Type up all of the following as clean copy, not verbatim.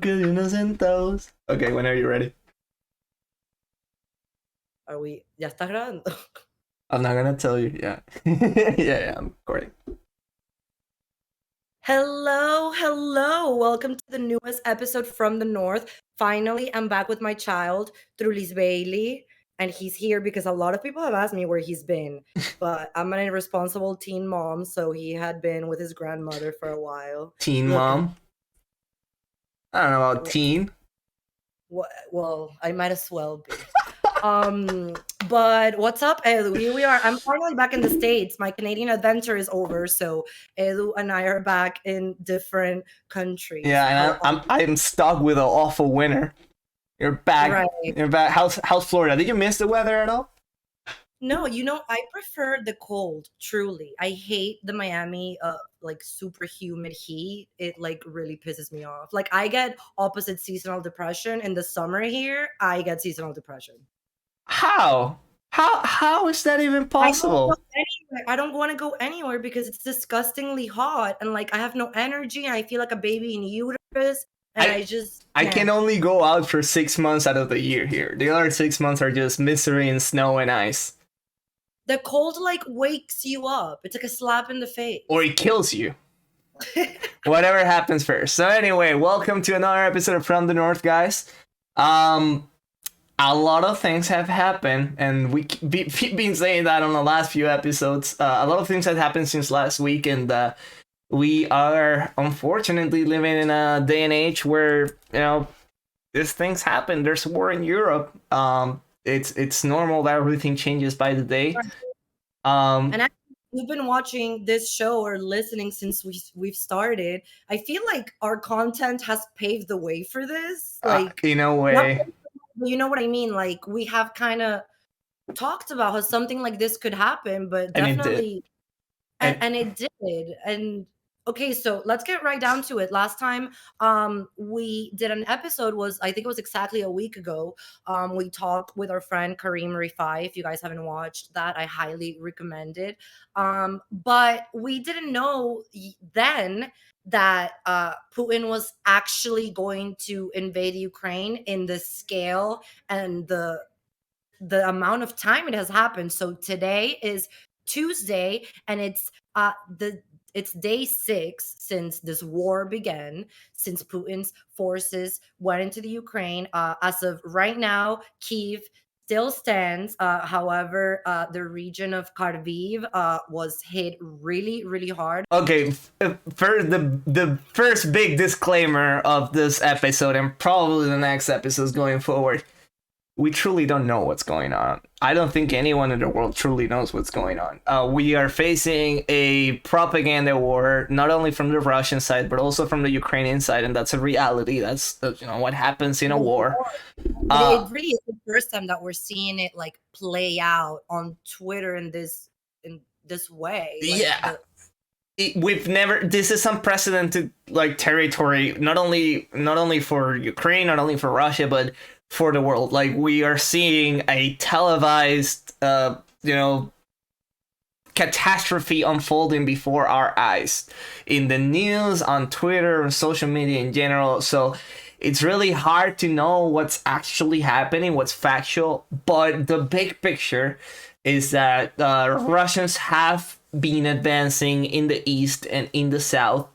good innocent toes. Okay, whenever you're ready. Are we? ¿Ya está grabando? I'm not gonna tell you. Yeah. Yeah, I'm recording. Hello. Welcome to the newest episode from the North. Finally, I'm back with my child, Trulis Bailey, and he's here because a lot of people have asked me where he's been. But I'm an irresponsible teen mom, so he had been with his grandmother for a while. Teen Look, mom. I don't know about teen. well, I might as well be. But what's up, Edu? Here we are. I'm finally back in the States. My Canadian adventure is over, so Edu and I are back in different countries. Yeah, and I'm stuck with an awful winter. You're back. Right. You're back. How's Florida? Did you miss the weather at all? No, I prefer the cold, truly. I hate the Miami like super humid heat. It like really pisses me off. Like I get opposite seasonal depression in the summer here. I get seasonal depression. How? How is that even possible? I don't want to go anywhere because it's disgustingly hot and like I have no energy and I feel like a baby in uterus and I can only go out for 6 months out of the year here. The other 6 months are just misery and snow and ice. The cold like wakes you up. It's like a slap in the face. Or it kills you. Whatever happens first. So anyway, welcome to another episode of From the North, guys. A lot of things have happened, and we've been saying that on the last few episodes. A lot of things have happened since last week, and we are unfortunately living in a day and age where these things happen. There's war in Europe. It's normal that everything changes by the day. And actually, we've been watching this show or listening since we've started. I feel like our content has paved the way for this. Like in a way. You know what I mean? Like we have kind of talked about how something like this could happen, but definitely, and it did. And okay, so let's get right down to it. Last time we did an episode I think it was exactly a week ago. We talked with our friend Kareem Rifai. If you guys haven't watched that, I highly recommend it. But we didn't know then that Putin was actually going to invade Ukraine in the scale and the amount of time it has happened. So today is Tuesday, and it's day 6 since this war began, since Putin's forces went into the Ukraine. As of right now, Kyiv still stands. However, the region of Kharkiv was hit really, really hard. Okay, first the first big disclaimer of this episode and probably the next episodes going forward. We truly don't know what's going on. I don't think anyone in the world truly knows what's going on. We are facing a propaganda war, not only from the Russian side, but also from the Ukrainian side, and that's a reality. That's what happens in a war. It really is the first time that we're seeing it like play out on Twitter in this way. Like, we've never. This is unprecedented like territory, not only for Ukraine, not only for Russia, but for the world. Like we are seeing a televised catastrophe unfolding before our eyes in the news, on Twitter, on social media in general. So it's really hard to know what's actually happening, what's factual, but the big picture is that Russians have been advancing in the east and in the south,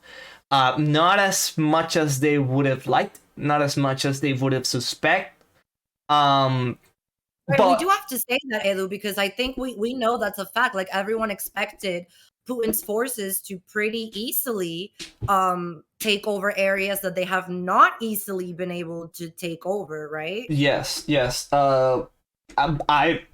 not as much as they would have liked, not as much as they would have suspected. But we do have to say that, Edu, because I think we know that's a fact. Like everyone expected Putin's forces to pretty easily take over areas that they have not easily been able to take over, right? Yes. I'm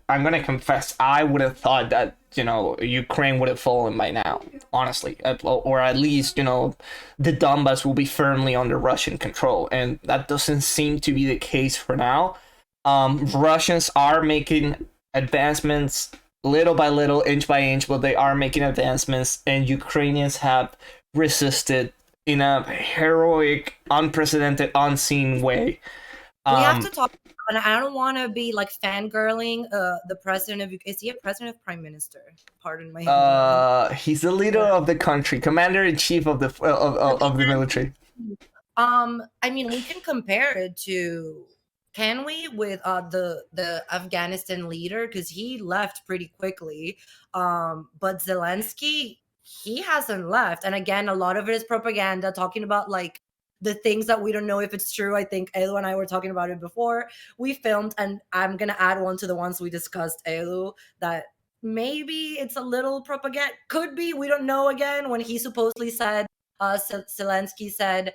gonna confess, I would have thought that Ukraine would have fallen by now, honestly, or at least the Donbass will be firmly under Russian control, and that doesn't seem to be the case for now. Russians are making advancements little by little, inch by inch, but they are making advancements, and Ukrainians have resisted in a heroic, unprecedented, unseen way. We have to talk, and I don't want to be like fangirling the president of, is he a president or prime minister? Pardon my he's the leader of the country, commander in chief of the military. I mean, we can compare it to, can we, with the Afghanistan leader, because he left pretty quickly. But Zelensky, he hasn't left, and again, a lot of it is propaganda, talking about like the things that we don't know if it's true. I think Elu and I were talking about it before we filmed, and I'm gonna add one to the ones we discussed, Elu, that maybe it's a little propaganda. Could be, we don't know. Again, when he supposedly said, Zelensky said,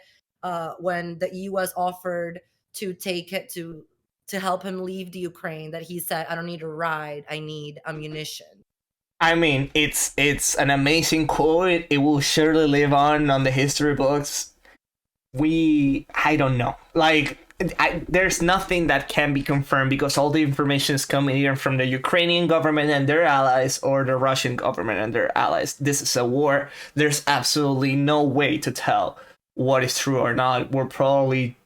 when the US offered to take it to help him leave the Ukraine, that he said, I don't need a ride, I need ammunition. I mean, it's an amazing quote. It will surely live on the history books. I don't know. Like, there's nothing that can be confirmed because all the information is coming either from the Ukrainian government and their allies or the Russian government and their allies. This is a war. There's absolutely no way to tell what is true or not. We're probably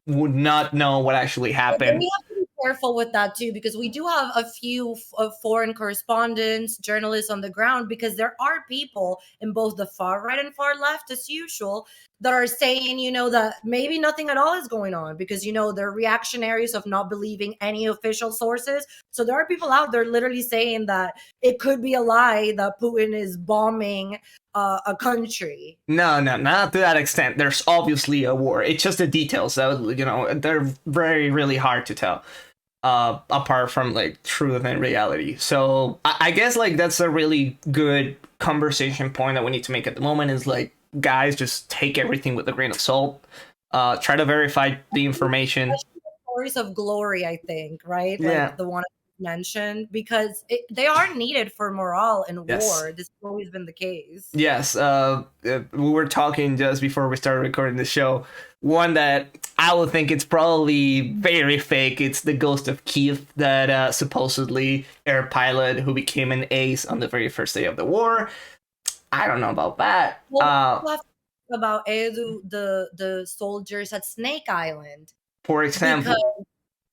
would not know what actually happened. We have to be careful with that too, because we do have a few foreign correspondents, journalists on the ground, because there are people in both the far right and far left, as usual, that are saying, that maybe nothing at all is going on, because, they're reactionaries of not believing any official sources. So there are people out there literally saying that it could be a lie that Putin is bombing a country. No, not to that extent. There's obviously a war. It's just the details that, they're very, really hard to tell. Apart from like truth and reality. So I guess like that's a really good conversation point that we need to make at the moment is like, guys, just take everything with a grain of salt. Try to verify the information. Stories of glory, I think, right? Yeah. Like the one I mentioned, because they are needed for morale in Yes. war. This has always been the case. Yes. We were talking just before we started recording the show. One that I would think it's probably very fake. It's the Ghost of Kiev, that supposedly air pilot who became an ace on the very first day of the war. I don't know about that. Well, about Edu, the soldiers at Snake Island, for example. Because,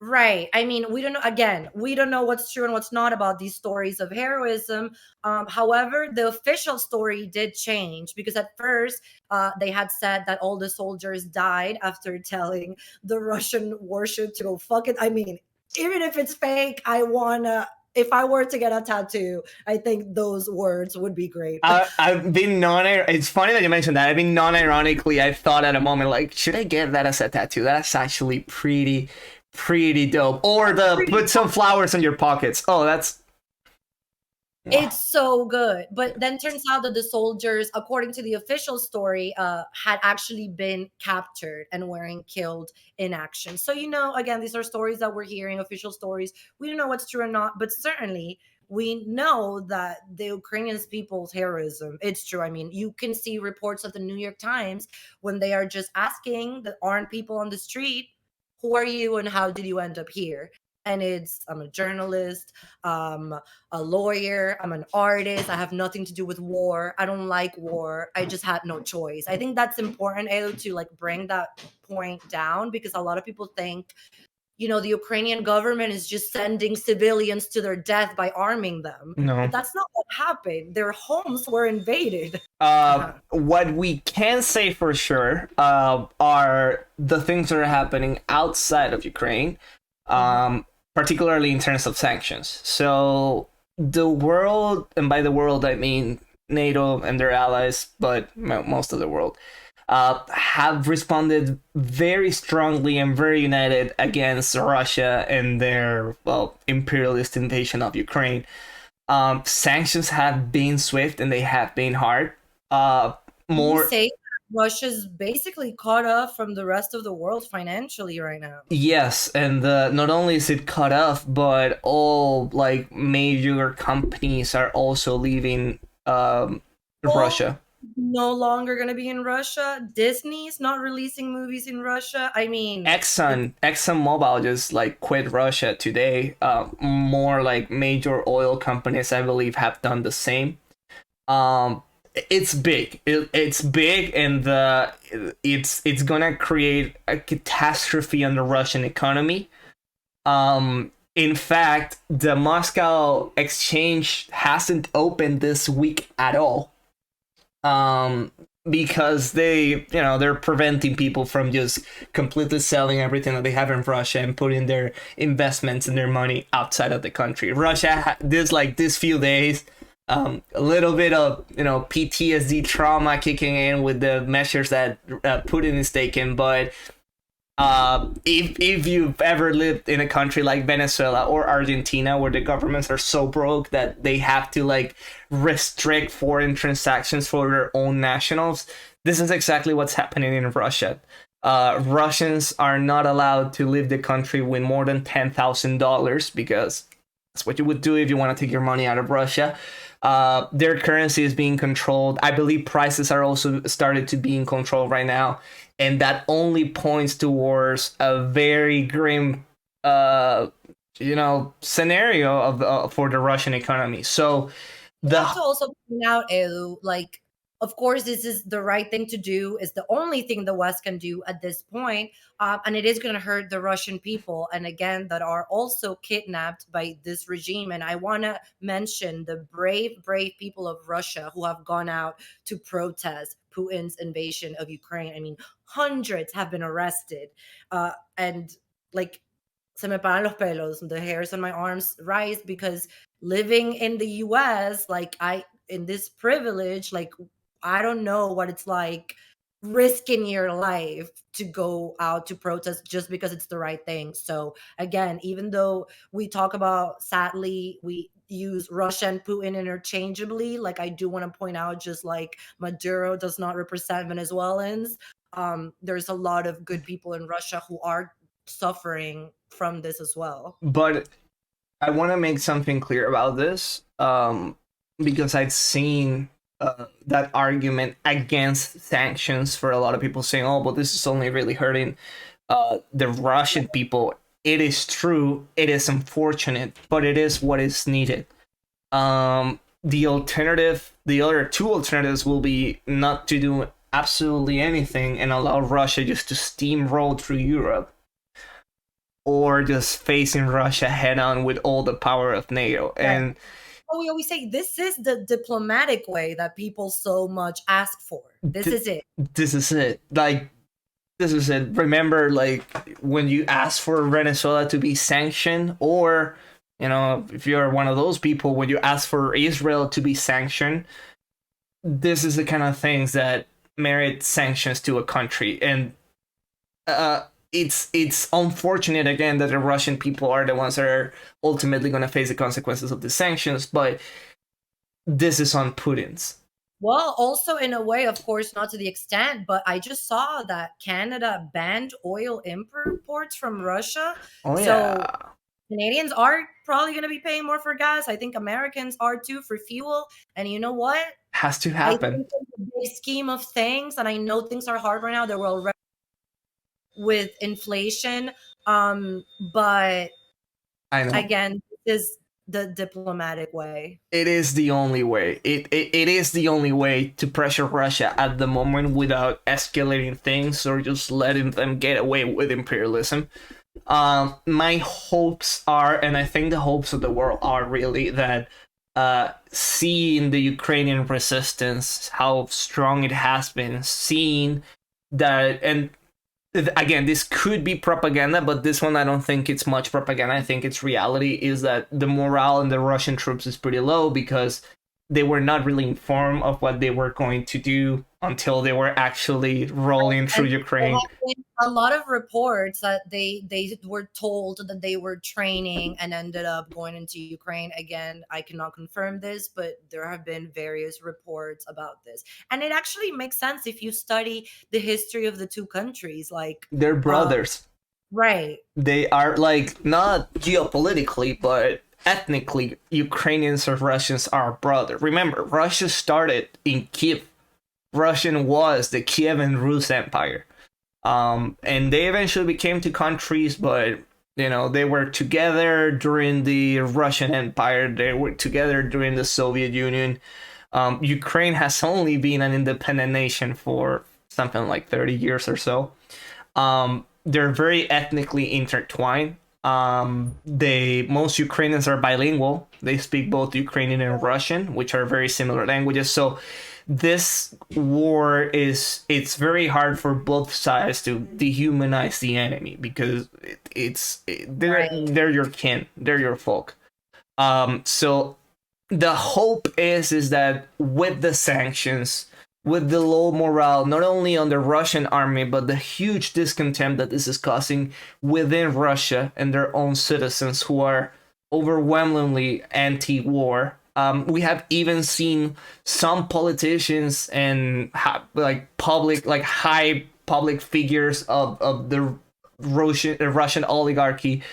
right. I mean, we don't know. Again, we don't know what's true and what's not about these stories of heroism. However, the official story did change, because at first they had said that all the soldiers died after telling the Russian warship to go fuck it. I mean, even if it's fake, if I were to get a tattoo, I think those words would be great. I've been it's funny that you mentioned that. I've been non-ironically, I thought at a moment, like, should I get that as a tattoo? That's actually pretty dope. Or put some flowers in your pockets. Oh, that's... It's so good. But then turns out that the soldiers, according to the official story, had actually been captured and weren't killed in action. So, again, these are stories that we're hearing, official stories. We don't know what's true or not, but certainly we know that the Ukrainian people's heroism, it's true. I mean, you can see reports of the New York Times when they are just asking the armed people on the street, who are you and how did you end up here? And I'm a journalist, a lawyer, I'm an artist, I have nothing to do with war, I don't like war, I just had no choice. I think that's important, Elo, to like bring that point down, because a lot of people think, the Ukrainian government is just sending civilians to their death by arming them. No. But that's not what happened. Their homes were invaded. What we can say for sure are the things that are happening outside of Ukraine. Particularly in terms of sanctions. So the world, and by the world I mean NATO and their allies, but most of the world, have responded very strongly and very united against Russia and their, imperialist invasion of Ukraine. Sanctions have been swift and they have been hard. You say Russia's basically caught off from the rest of the world financially right now. Yes, and not only is it cut off, but all like major companies are also leaving Russia. No longer going to be in Russia. Disney's not releasing movies in Russia. I mean, ExxonMobil just like quit Russia today. More like major oil companies, I believe, have done the same. It's big. It's big, and it's gonna create a catastrophe on the Russian economy. In fact, the Moscow exchange hasn't opened this week at all. because they're preventing people from just completely selling everything that they have in Russia and putting their investments and their money outside of the country. Russia, this few days, a little bit of PTSD trauma kicking in with the measures that Putin is taking, but if you've ever lived in a country like Venezuela or Argentina where the governments are so broke that they have to like restrict foreign transactions for their own nationals, this is exactly what's happening in Russia. Russians are not allowed to leave the country with more than $10,000 because that's what you would do if you want to take your money out of Russia. Their currency is being controlled. I believe prices are also started to be in control right now, and that only points towards a very grim, scenario of for the Russian economy. So I have to also point out, Edu, like, of course, this is the right thing to do. It's the only thing the West can do at this point. And it is going to hurt the Russian people. And again, that are also kidnapped by this regime. And I want to mention the brave, brave people of Russia who have gone out to protest Putin's invasion of Ukraine. I mean, hundreds have been arrested. And like, se me paran los pelos, the hairs on my arms rise because living in the US, like in this privilege, like I don't know what it's like risking your life to go out to protest just because it's the right thing. So again, even though we talk about, sadly, we use Russia and Putin interchangeably, like I do want to point out, just like Maduro does not represent Venezuelans, there's a lot of good people in Russia who are suffering from this as well. But I want to make something clear about this, because I've seen that argument against sanctions for a lot of people saying, "Oh, but this is only really hurting the Russian people." It is true. It is unfortunate, but it is what is needed. The other two alternatives will be not to do absolutely anything and allow Russia just to steamroll through Europe, or just facing Russia head on with all the power of NATO. Right. And we always say this is the diplomatic way that people so much ask for. This is it. This is it. Like, this is it. Remember, like, when you ask for Venezuela to be sanctioned, or, if you're one of those people, when you ask for Israel to be sanctioned, this is the kind of things that merit sanctions to a country. And it's unfortunate, again, that the Russian people are the ones that are ultimately going to face the consequences of the sanctions, but this is on Putin's. Well, also in a way, of course, not to the extent, but I just saw that Canada banned oil imports from Russia. Oh, so yeah. Canadians are probably going to be paying more for gas. I think Americans are too, for fuel. And you know what? Has to happen. I think in the big scheme of things, and I know things are hard right now, there will with inflation, but I know. Again, this is the diplomatic way. It is the only way. It is the only way to pressure Russia at the moment without escalating things or just letting them get away with imperialism. My hopes are, and I think the hopes of the world are, really that seeing the Ukrainian resistance, how strong it has been, seeing that, and again, this could be propaganda, but this one I don't think it's much propaganda. I think it's reality, is that the morale in the Russian troops is pretty low because they were not really informed of what they were going to do until they were actually rolling through Ukraine. There have been a lot of reports that they were told that they were training and ended up going into Ukraine. Again, I cannot confirm this, but there have been various reports about this. And it actually makes sense if you study the history of the two countries. Like, they're brothers. Right. They are, like, not geopolitically, but ethnically, Ukrainians and Russians are brothers. Remember, Russia started in Kiev. Russian was the Kievan Rus Empire. And they eventually became two countries, but, they were together during the Russian Empire. They were together during the Soviet Union. Ukraine has only been an independent nation for something like 30 years or so. They're very ethnically intertwined. Most Ukrainians are bilingual. They speak both Ukrainian and Russian, which are very similar languages. So this war it's very hard for both sides to dehumanize the enemy because they're your kin, they're your folk. So the hope is that with the sanctions, with the low morale, not only on the Russian army, but the huge discontent that this is causing within Russia and their own citizens who are overwhelmingly anti-war. We have even seen some politicians and public, like high public figures of the Russian oligarchy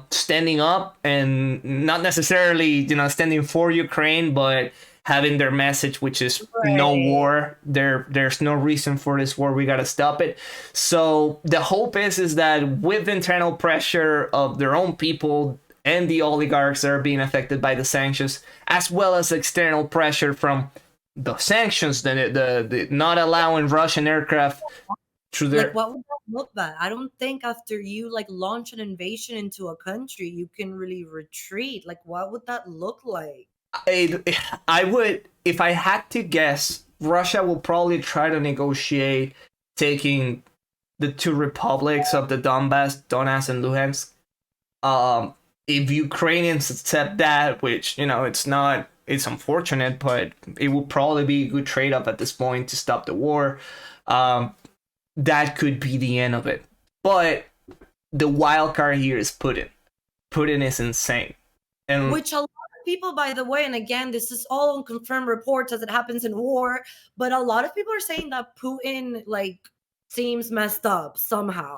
standing up and not necessarily, standing for Ukraine, but having their message, which is no war. There's no reason for this war. We gotta stop it. So the hope is that with internal pressure of their own people and the oligarchs that are being affected by the sanctions, as well as external pressure from the sanctions, the not allowing Russian aircraft through their. Like, what would that look like? I don't think after you like launch an invasion into a country, you can really retreat. Like, what would that look like? I would, if I had to guess, Russia will probably try to negotiate taking the two republics of the Donbass and Luhansk. If Ukrainians accept that, which it's unfortunate, but it will probably be a good trade-off at this point to stop the war. That could be the end of it. But the wild card here is Putin. Putin is insane, and which a lot of people, by the way, and again, this is all unconfirmed reports as it happens in war, but a lot of people are saying that Putin seems messed up somehow.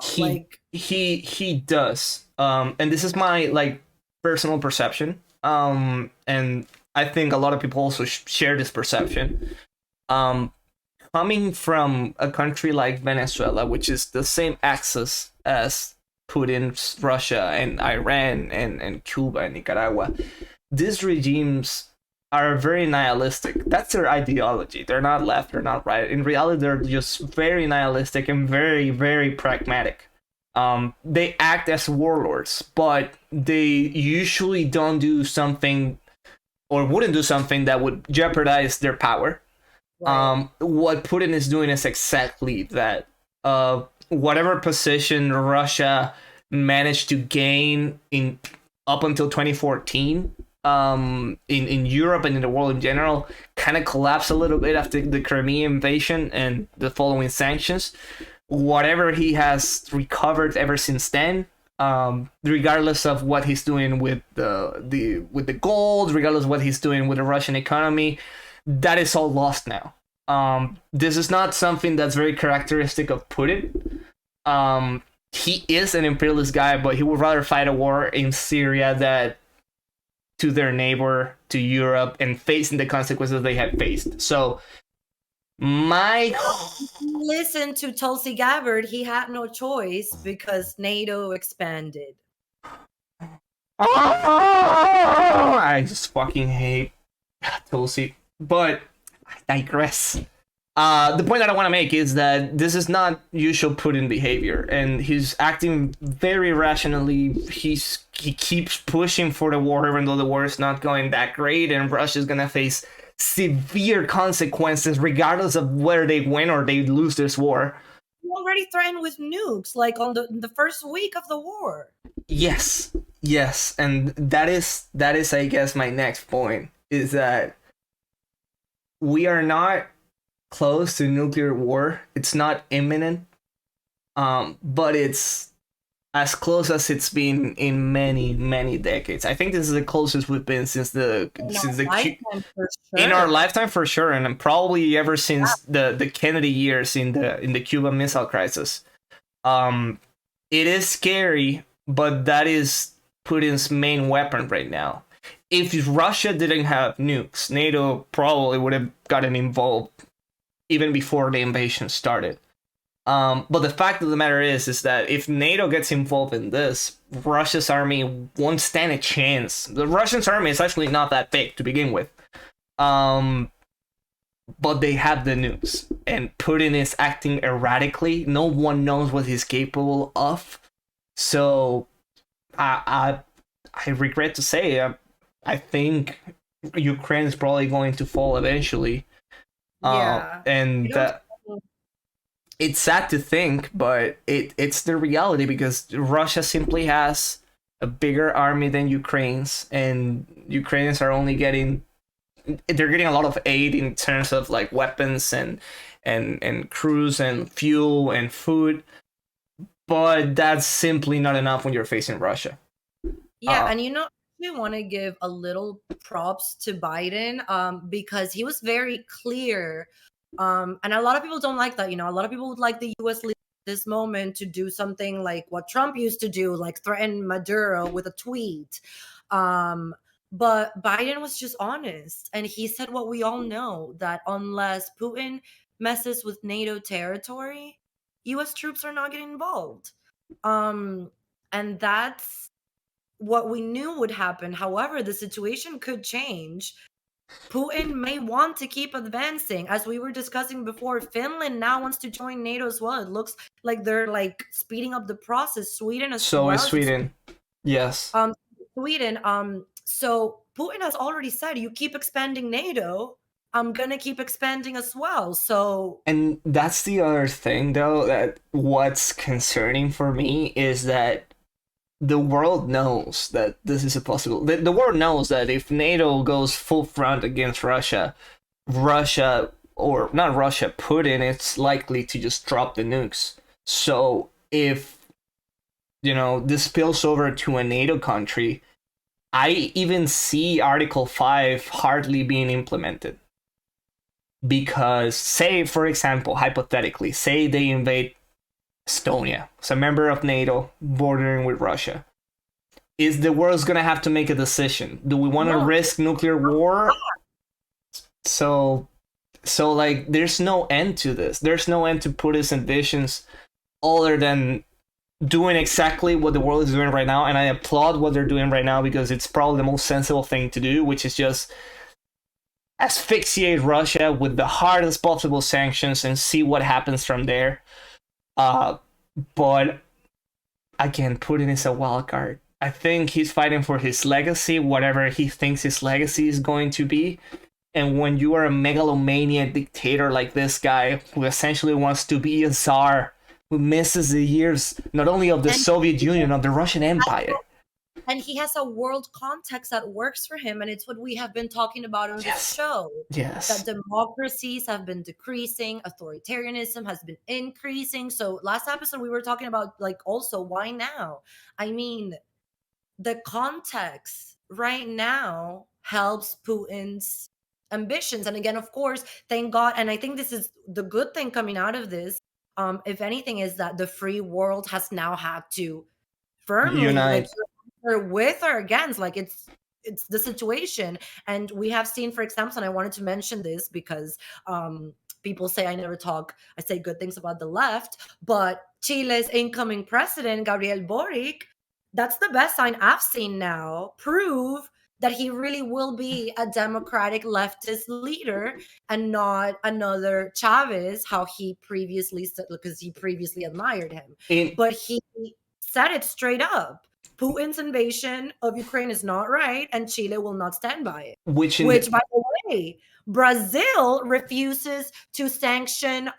He does. And this is my personal perception. And I think a lot of people also share this perception. Coming from a country like Venezuela, which is the same axis as Putin's Russia and Iran and Cuba and Nicaragua, these regimes are very nihilistic. That's their ideology. They're not left, they're not right. In reality, they're just very nihilistic and very, very pragmatic. They act as warlords, but they usually don't do something or wouldn't do something that would jeopardize their power. Right. What Putin is doing is exactly that. Whatever position Russia managed to gain in up until 2014 in Europe and in the world in general kind of collapsed a little bit after the Crimea invasion and the following sanctions. Whatever he has recovered ever since then, regardless of what he's doing with the gold, regardless of what he's doing with the Russian economy, that is all lost now. This is not something that's very characteristic of Putin. He is an imperialist guy, but he would rather fight a war in Syria than to their neighbor, to Europe, and facing the consequences they have faced. So listen to Tulsi Gabbard, he had no choice because NATO expanded. I just fucking hate Tulsi, but I digress. The point that I want to make is that this is not usual Putin behavior, and he's acting very rationally. He keeps pushing for the war, even though the war is not going that great, and Russia's gonna face severe consequences regardless of whether they win or they lose this war. He already threatened with nukes, on the first week of the war. Yes, and that is, I guess, my next point is that we are not close to nuclear war. It's not imminent, but it's as close as it's been in many, many decades. I think this is the closest we've been in our lifetime for sure, and probably ever since the Kennedy years in the Cuban Missile Crisis. It is scary, but that is Putin's main weapon right now. If Russia didn't have nukes, NATO probably would have gotten involved even before the invasion started. But the fact of the matter is that if NATO gets involved in this, Russia's army won't stand a chance. The Russian army is actually not that big to begin with. But they have the nukes, and Putin is acting erratically. No one knows what he's capable of. So I regret to say, I think Ukraine is probably going to fall eventually. Yeah. I And don't. it's sad to think, but it's the reality because Russia simply has a bigger army than Ukraine's, and Ukrainians are only getting they're getting a lot of aid in terms of like weapons and crews and fuel and food, but that's simply not enough when you're facing Russia. Yeah, Uh, and I want to give a little props to Biden, because he was very clear. And a lot of people don't like that. A lot of people would like the U.S. leader at this moment to do something like what Trump used to do, like threaten Maduro with a tweet. But Biden was just honest, and he said what we all know, that unless Putin messes with NATO territory, U.S. troops are not getting involved. And that's what we knew would happen. However, the situation could change. Putin may want to keep advancing. As we were discussing before, Finland now wants to join NATO as well. It looks like they're like speeding up the process. Sweden as so is well. Sweden. Yes. Um, Sweden. So Putin has already said, you keep expanding NATO, I'm gonna keep expanding as well. So, And that's the other thing, though, that what's concerning for me is that the world knows that this is a possible. The world knows that if NATO goes full front against Russia, Russia, or not Russia, Putin, it's likely to just drop the nukes. So if, this spills over to a NATO country, I even see Article 5 hardly being implemented. Because, say, for example, hypothetically, say they invade Estonia, it's a member of NATO bordering with Russia. Is the world's gonna have to make a decision? Do we want to risk nuclear war? So, like, there's no end to this. There's no end to Putin's ambitions, other than doing exactly what the world is doing right now. And I applaud what they're doing right now because it's probably the most sensible thing to do, which is just asphyxiate Russia with the hardest possible sanctions and see what happens from there. But again, Putin is a wild card. I think he's fighting for his legacy, whatever he thinks his legacy is going to be. And when you are a megalomaniac dictator like this guy, who essentially wants to be a czar, who misses the years not only of the Soviet Union, of the Russian Empire. And he has a world context that works for him. And it's what we have been talking about on this show. Yes. That democracies have been decreasing, authoritarianism has been increasing. So last episode, we were talking about, like, also, why now? I mean, the context right now helps Putin's ambitions. And again, of course, thank God. And I think this is the good thing coming out of this. If anything, is that the free world has now had to firmly unite, like, with or against, like, it's the situation. And we have seen, for example, and I wanted to mention this because people say I say good things about the left, but Chile's incoming president, Gabriel Boric, that's the best sign I've seen now prove that he really will be a democratic leftist leader and not another Chavez, how he previously said, because he previously admired him. But he said it straight up. Putin's invasion of Ukraine is not right, and Chile will not stand by it. Which by the way, Brazil refuses to sanction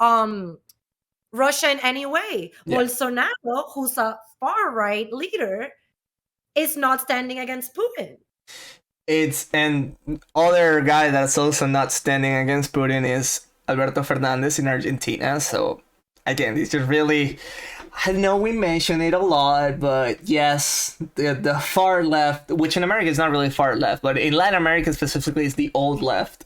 Russia in any way. Yeah. Bolsonaro, who's a far-right leader, is not standing against Putin. And other guy that's also not standing against Putin is Alberto Fernandez in Argentina. So again, these are really, I know we mention it a lot, but yes, the far left, which in America is not really far left, but in Latin America specifically is the old left.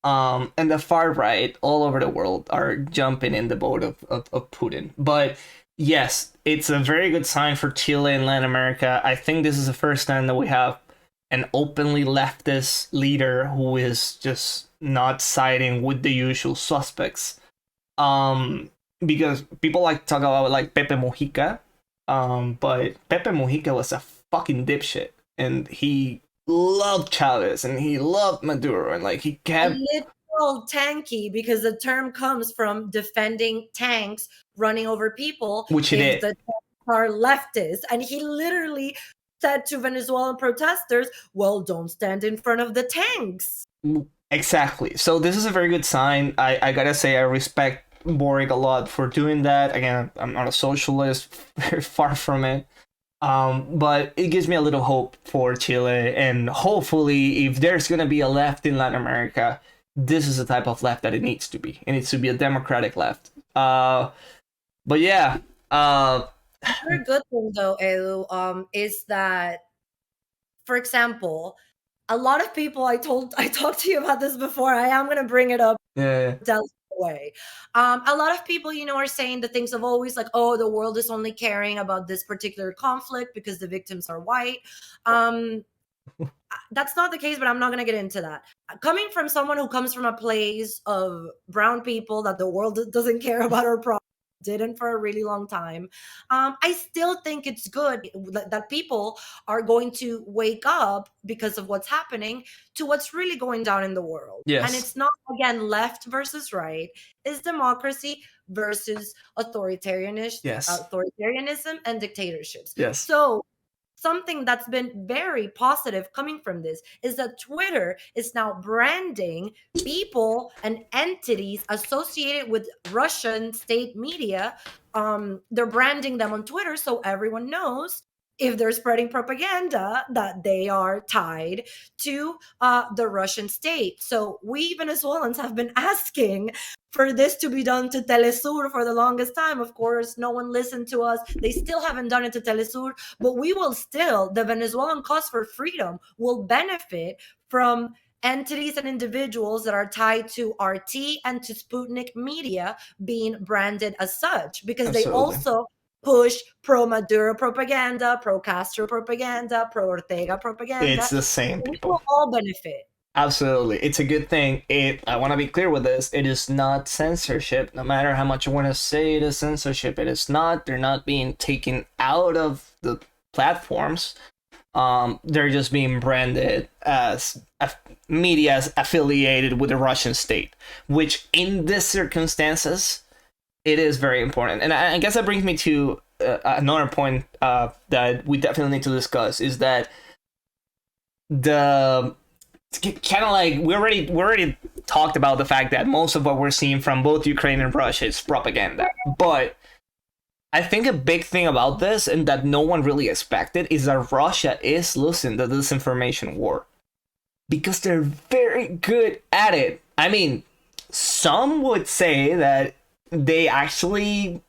And the far right all over the world are jumping in the boat of Putin. But yes, it's a very good sign for Chile and Latin America. I think this is the first time that we have an openly leftist leader who is just not siding with the usual suspects. Because people like to talk about like Pepe Mujica, but Pepe Mujica was a fucking dipshit, and he loved Chavez and he loved Maduro, and like he kept a literal tanky, because the term comes from defending tanks running over people, which he did. The tanks are leftist, and he literally said to Venezuelan protesters, well, don't stand in front of the tanks. Exactly. So this is a very good sign. I gotta say I respect Boric a lot for doing that. Again, I'm not a socialist, very far from it. But it gives me a little hope for Chile, and hopefully, if there's gonna be a left in Latin America, this is the type of left that it needs to be. It needs to be a democratic left. But yeah, Another good thing though, Edu, is that, for example, a lot of people I talked to you about this before. I am gonna bring it up. yeah, Tell away. A lot of people, are saying the things of always like, oh, the world is only caring about this particular conflict because the victims are white. That's not the case, but I'm not going to get into that. Coming from someone who comes from a place of brown people that the world doesn't care about our problems, didn't for a really long time, I still think it's good that people are going to wake up because of what's happening to what's really going down in the world. And yes, it's not, again, left versus right. It's democracy versus yes, authoritarianism and dictatorships. yes, So something that's been very positive coming from this is that Twitter is now branding people and entities associated with Russian state media. They're branding them on Twitter so everyone knows if they're spreading propaganda that they are tied to the Russian state. So we Venezuelans have been asking for this to be done to Telesur for the longest time. Of course, no one listened to us. They still haven't done it to Telesur, but we will still, the Venezuelan cause for freedom will benefit from entities and individuals that are tied to RT and to Sputnik media being branded as such, because they absolutely. also push pro Maduro propaganda, pro Castro propaganda, pro Ortega propaganda. It's the same We will people. all benefit. Absolutely. It's a good thing. I want to be clear with this. It is not censorship. No matter how much you want to say it is censorship, it is not. They're not being taken out of the platforms. They're just being branded as media affiliated with the Russian state, which in these circumstances, it is very important. And I guess that brings me to another point that we definitely need to discuss is that the kind of like we already talked about the fact that most of what we're seeing from both Ukraine and Russia is propaganda. But I think a big thing about this and that no one really expected is that Russia is losing the disinformation war because they're very good at it. I mean, some would say that they actually,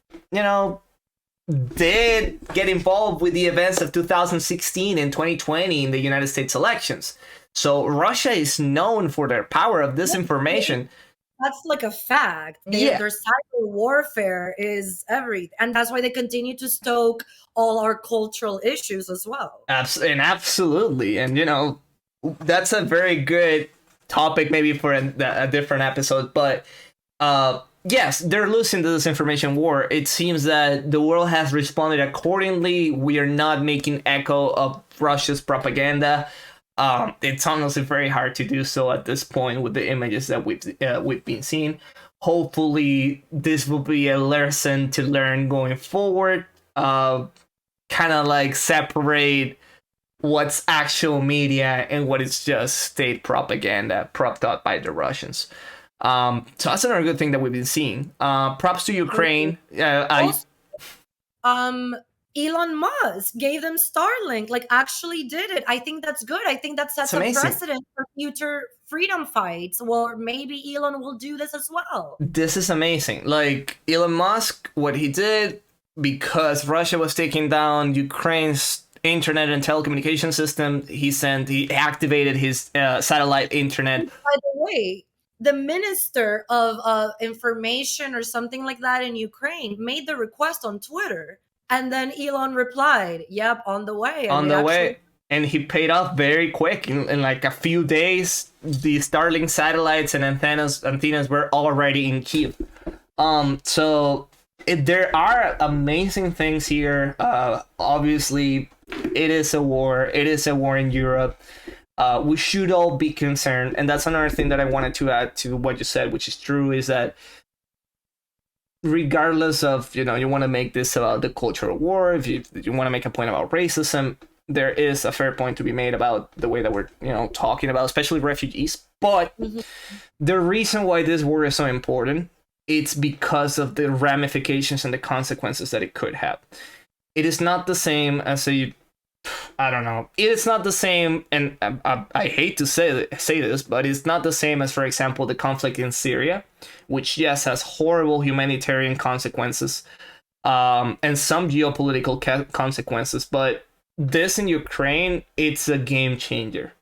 did get involved with the events of 2016 and 2020 in the United States elections. So Russia is known for their power of disinformation. That's like a fact. Their cyber warfare is everything. And that's why they continue to stoke all our cultural issues as well. Absolutely. And, that's a very good topic maybe for a different episode. But yes, they're losing the disinformation war. It seems that the world has responded accordingly. We are not making echo of Russia's propaganda. It's honestly very hard to do so at this point with the images that we've been seeing. Hopefully, this will be a lesson to learn going forward. Kind of like separate what's actual media and what is just state propaganda propped up by the Russians. So that's another good thing that we've been seeing. Props to Ukraine. Elon Musk gave them Starlink, like actually did it. I think that's good. I think that sets a precedent for future freedom fights. Well, maybe Elon will do this as well. This is amazing. Like Elon Musk, what he did, because Russia was taking down Ukraine's internet and telecommunication system, he activated his satellite internet. By the way, the minister of information or something like that in Ukraine made the request on Twitter. And then Elon replied, yep, on the way. Way. And he paid off very quick. In like a few days, the Starlink satellites and antennas were already in Kyiv. So there are amazing things here. Obviously, it is a war. It is a war in Europe. We should all be concerned. And that's another thing that I wanted to add to what you said, which is true, is that regardless of, you want to make this about the cultural war, if you want to make a point about racism, there is a fair point to be made about the way that we're, talking about, especially refugees. But Mhm. the reason why this war is so important, it's because of the ramifications and the consequences that it could have. It is not the same as a, I don't know. It's not the same, and I hate to say this, but it's not the same as, for example, the conflict in Syria, which yes has horrible humanitarian consequences, and some geopolitical consequences. But this in Ukraine, it's a game changer.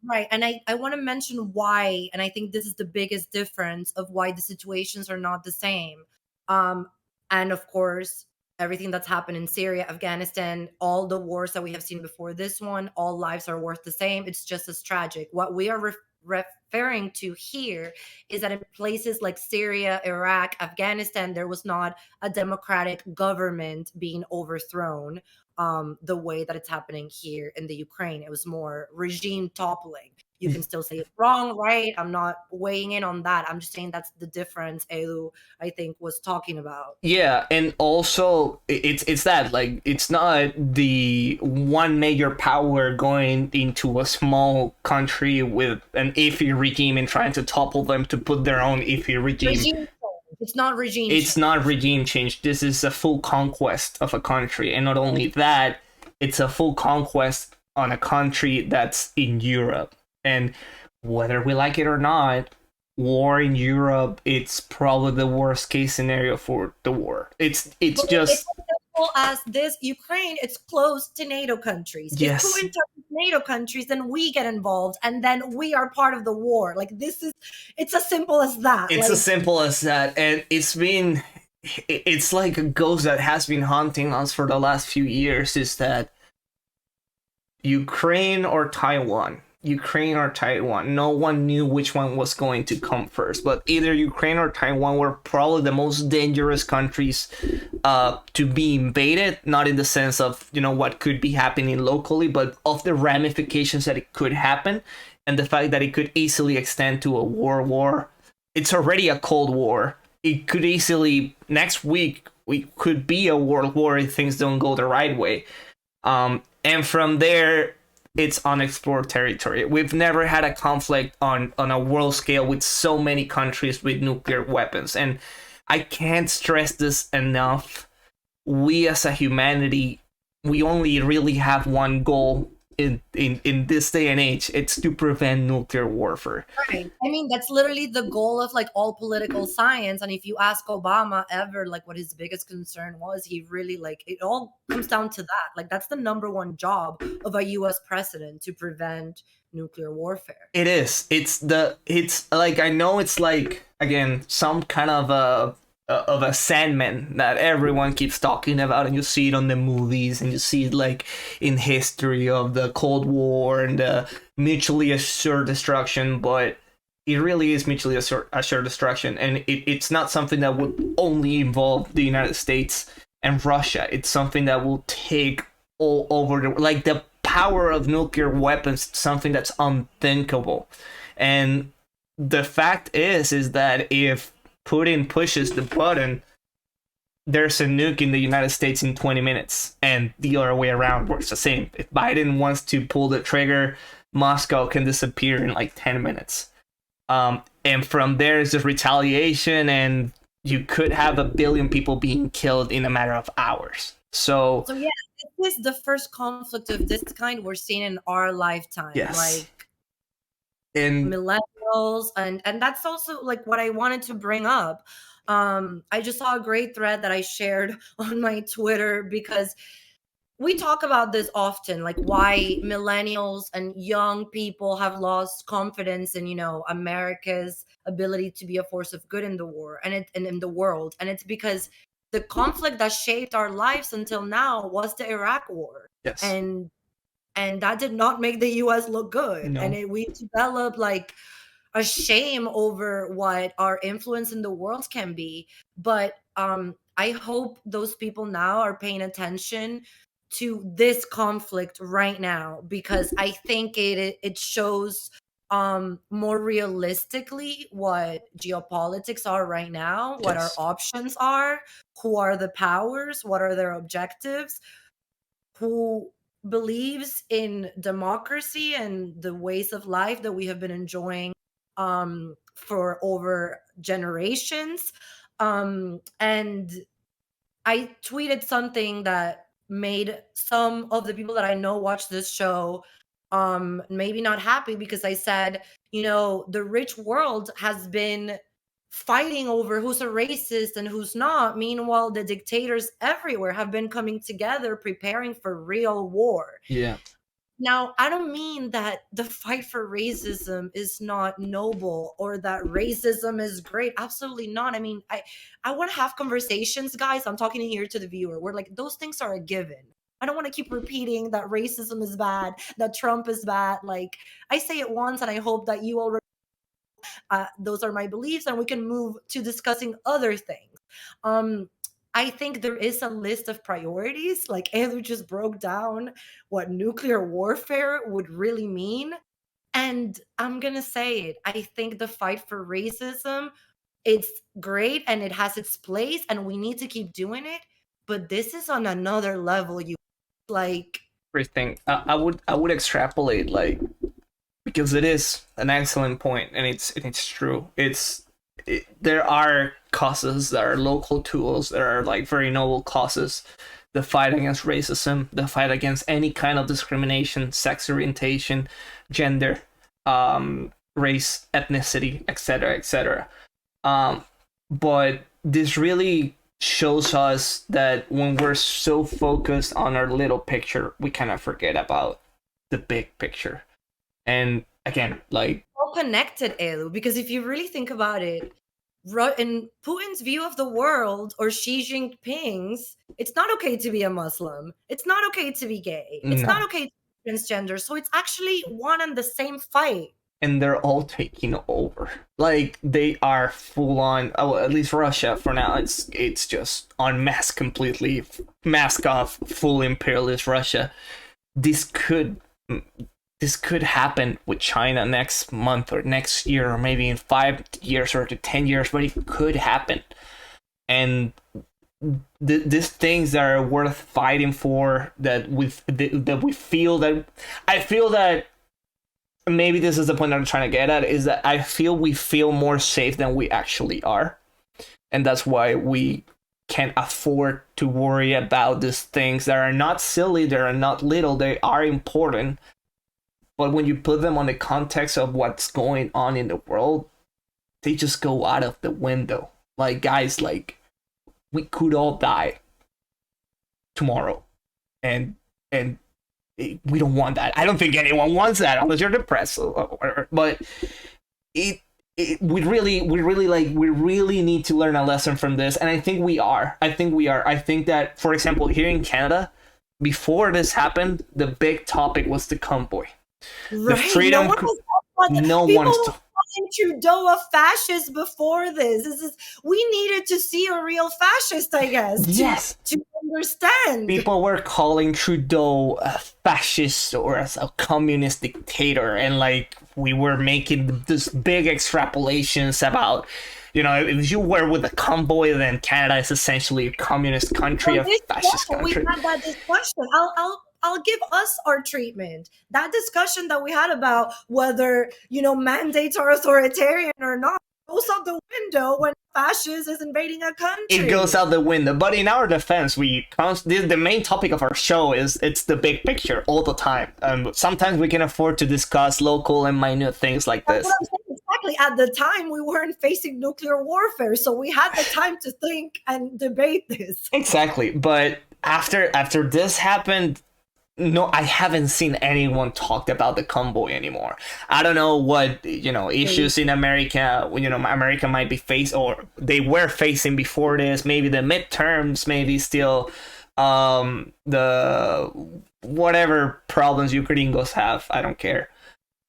Right. And I want to mention why, and I think this is the biggest difference of why the situations are not the same. Um, and of course, everything that's happened in Syria, Afghanistan, all the wars that we have seen before this one, all lives are worth the same. It's just as tragic. What we are referring to here is that in places like Syria, Iraq, Afghanistan, there was not a democratic government being overthrown the way that it's happening here in the Ukraine. It was more regime toppling. You can still say it's wrong, right? I'm not weighing in on that. I'm just saying that's the difference Elu, I think, was talking about. Yeah, and also it's that, like, it's not the one major power going into a small country with an iffy regime and trying to topple them to put their own iffy regime. Regime change. It's not regime It's change. not regime change. This is a full conquest of a country, and not only that, it's a full conquest on a country that's in Europe. And whether we like it or not, war in Europe, it's probably the worst case scenario for the war. It's But it's just, as simple as this Ukraine, it's close to NATO countries. If yes, Putin touches NATO countries, then we get involved and then we are part of the war. Like this is it's as simple as that. it's as Like simple as that. And it's like a ghost that has been haunting us for the last few years, is that Ukraine or Taiwan. Ukraine or Taiwan. No one knew which one was going to come first, but either Ukraine or Taiwan were probably the most dangerous countries to be invaded. Not in the sense of, what could be happening locally, but of the ramifications that it could happen, and the fact that it could easily extend to a war. It's already a Cold War. It could easily, next week we could be a world war if things don't go the right way. And from there, it's unexplored territory. We've never had a conflict on a world scale with so many countries with nuclear weapons. And I can't stress this enough. We as a humanity, we only really have one goal in this day and age. It's to prevent nuclear warfare. right. I mean, that's literally the goal of like all political science. And if you ask Obama ever like what his biggest concern was, he really like it all comes down to that. Like that's the number one job of a US president to prevent nuclear warfare. It is. It's like, I know it's like, again, some kind of a Sandman that everyone keeps talking about, and you see it on the movies, and you see it like in history of the Cold War and the mutually assured destruction. But it really is mutually assured destruction, and it's not something that would only involve the United States and Russia. It's something that will take all over the power of nuclear weapons, something that's unthinkable. And the fact is that if Putin pushes the button, there's a nuke in the United States in 20 minutes, and the other way around works the same. If Biden wants to pull the trigger, Moscow can disappear in like 10 minutes. And from there is the retaliation, and you could have 1 billion people being killed in a matter of hours. So Yeah, this is the first conflict of this kind we're seeing in our lifetime. yes, Like and millennials, and that's also like what I wanted to bring up. I just saw a great thread that I shared on my Twitter because we talk about this often, like why millennials and young people have lost confidence in America's ability to be a force of good in the war and in the world. And it's because the conflict that shaped our lives until now was the Iraq war. yes, And that did not make the US look good. And no, we developed like a shame over what our influence in the world can be. But I hope those people now are paying attention to this conflict right now, because I think it shows more realistically what geopolitics are right now, what our yes, options are, who are the powers, what are their objectives, who believes in democracy and the ways of life that we have been enjoying for over generations. And I tweeted something that made some of the people that I know watch this show maybe not happy, because I said, the rich world has been fighting over who's a racist and who's not. Meanwhile, the dictators everywhere have been coming together preparing for real war. Yeah. Now, I don't mean that the fight for racism is not noble or that racism is great. Absolutely not. I mean, I want to have conversations, guys. I'm talking here to the viewer. Where like those things are a given. I don't want to keep repeating that racism is bad, that Trump is bad. Like, I say it once, and I hope that you already those are my beliefs, and we can move to discussing other things. I think there is a list of priorities. Like Andrew just broke down what nuclear warfare would really mean. And I'm going to say it. I think the fight for racism, it's great and it has its place and we need to keep doing it. But this is on another level. You like Everything. I would extrapolate, like, because it is an excellent point, and it's true. There are causes that are local tools that are like very noble causes. The fight against racism, the fight against any kind of discrimination, sex orientation, gender, race, ethnicity, etc., etc. But this really shows us that when we're so focused on our little picture, we kind of forget about the big picture. And again, like, all connected, Elu, because if you really think about it, in Putin's view of the world, or Xi Jinping's, it's not okay to be a Muslim. It's not okay to be gay. It's no. not okay to be transgender. So it's actually one and the same fight. And they're all taking over. Like, they are full on. Oh, at least Russia for now. It's just unmasked completely, mask off, full imperialist Russia. This could happen with China next month or next year, or maybe in 5 years or to 10 years, but it could happen. And these things that are worth fighting for, that we feel that, I feel that maybe this is the point I'm trying to get at, is that I feel we feel more safe than we actually are. And that's why we can't afford to worry about these things that are not silly, they are not little, they are important. But when you put them on the context of what's going on in the world, they just go out of the window. Like, guys, like, we could all die tomorrow. And we don't want that. I don't think anyone wants that unless you're depressed or whatever. But we really need to learn a lesson from this. And I think we are. I think that, for example, here in Canada, before this happened, the big topic was the convoy. Right. The freedom. No one's calling Trudeau a fascist before this. We needed to see a real fascist, I guess. Yes. To understand. People were calling Trudeau a fascist or as a communist dictator, and like we were making this big extrapolations about, if you were with a convoy, then Canada is essentially a communist country, a fascist country. We had that discussion. I'll give us our treatment. That discussion that we had about whether, mandates are authoritarian or not goes out the window when fascist is invading a country. It goes out the window. But in our defense, the main topic of our show it's the big picture all the time. Sometimes we can afford to discuss local and minute things like this. Exactly. At the time, we weren't facing nuclear warfare, so we had the time to think and debate this. Exactly. But after this happened, no, I haven't seen anyone talk about the convoy anymore. I don't know what, issues in America, America might be facing, or they were facing before this, maybe the midterms, maybe still the whatever problems Ukrainians have, I don't care.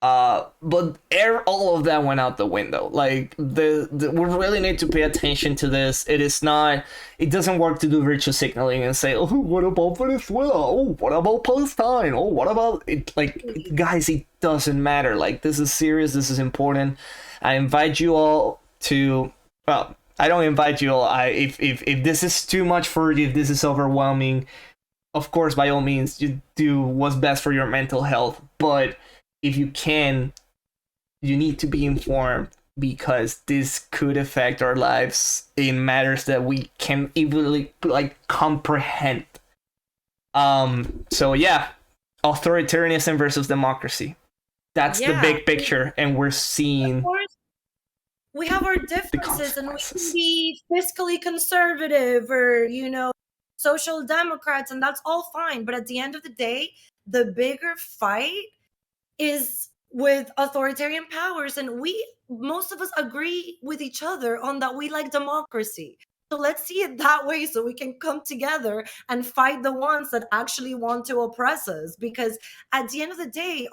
But all of that went out the window. Like, we really need to pay attention to this. It doesn't work to do virtue signaling and say, oh, what about Venezuela? Oh, what about Palestine? Oh, what about it? Like, guys, it doesn't matter. Like, this is serious. This is important. I invite you all to, well, I don't invite you all. If this is too much for you, if this is overwhelming, of course, by all means, you do what's best for your mental health. But if you can, you need to be informed because this could affect our lives in matters that we can easily like comprehend. So yeah, authoritarianism versus democracy. That's the Yeah, big picture, and we're of seeing course, we have our the differences and we can consequences. be fiscally conservative or, social democrats, and that's all fine. But at the end of the day, the bigger fight is with authoritarian powers, and most of us agree with each other on that we like democracy. So let's see it that way so we can come together and fight the ones that actually want to oppress us, because at the end of the day,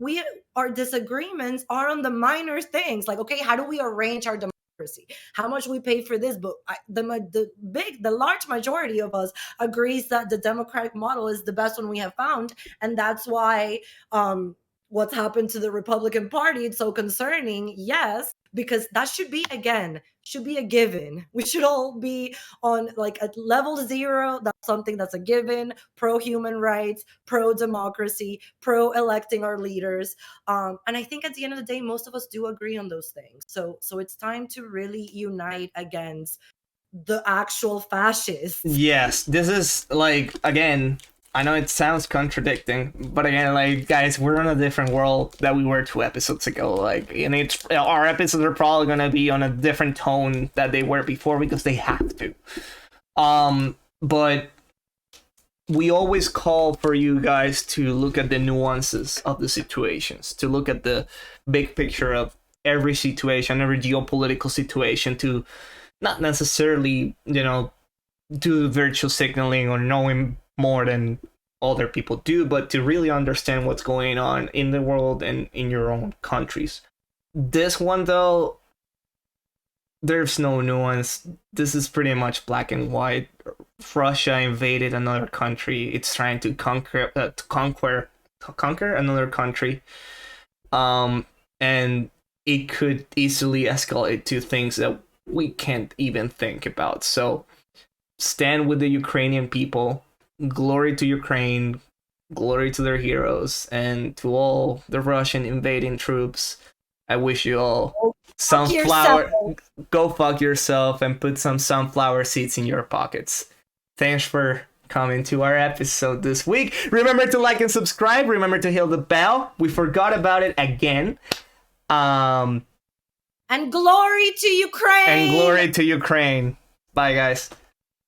we our disagreements are on the minor things, like, okay, how do we arrange our democracy, how much we pay for this. But the large majority of us agrees that the democratic model is the best one we have found, and that's why what's happened to the Republican Party, it's so concerning. Yes, because that should be a given. We should all be on like at level zero. That's something that's a given. Pro human rights, pro democracy, pro electing our leaders. And I think at the end of the day, most of us do agree on those things. So it's time to really unite against the actual fascists. Yes, this is like, again, I know it sounds contradicting, but again, like, guys, we're in a different world that we were 2 episodes ago. Like, and it's our episodes are probably gonna be on a different tone that they were before because they have to. But we always call for you guys to look at the nuances of the situations, to look at the big picture of every situation, every geopolitical situation, to not necessarily, do virtual signaling or knowing more than other people do, but to really understand what's going on in the world and in your own countries. This one, though, there's no nuance. This is pretty much black and white. Russia invaded another country. It's trying to conquer another country. And it could easily escalate to things that we can't even think about. So stand with the Ukrainian people. Glory to Ukraine. Glory to their heroes. And to all the Russian invading troops, I wish you all sunflower. Go fuck yourself and put some sunflower seeds in your pockets. Thanks for coming to our episode this week. Remember to like and subscribe. Remember to hit the bell. We forgot about it again. And glory to Ukraine! And glory to Ukraine. Bye, guys.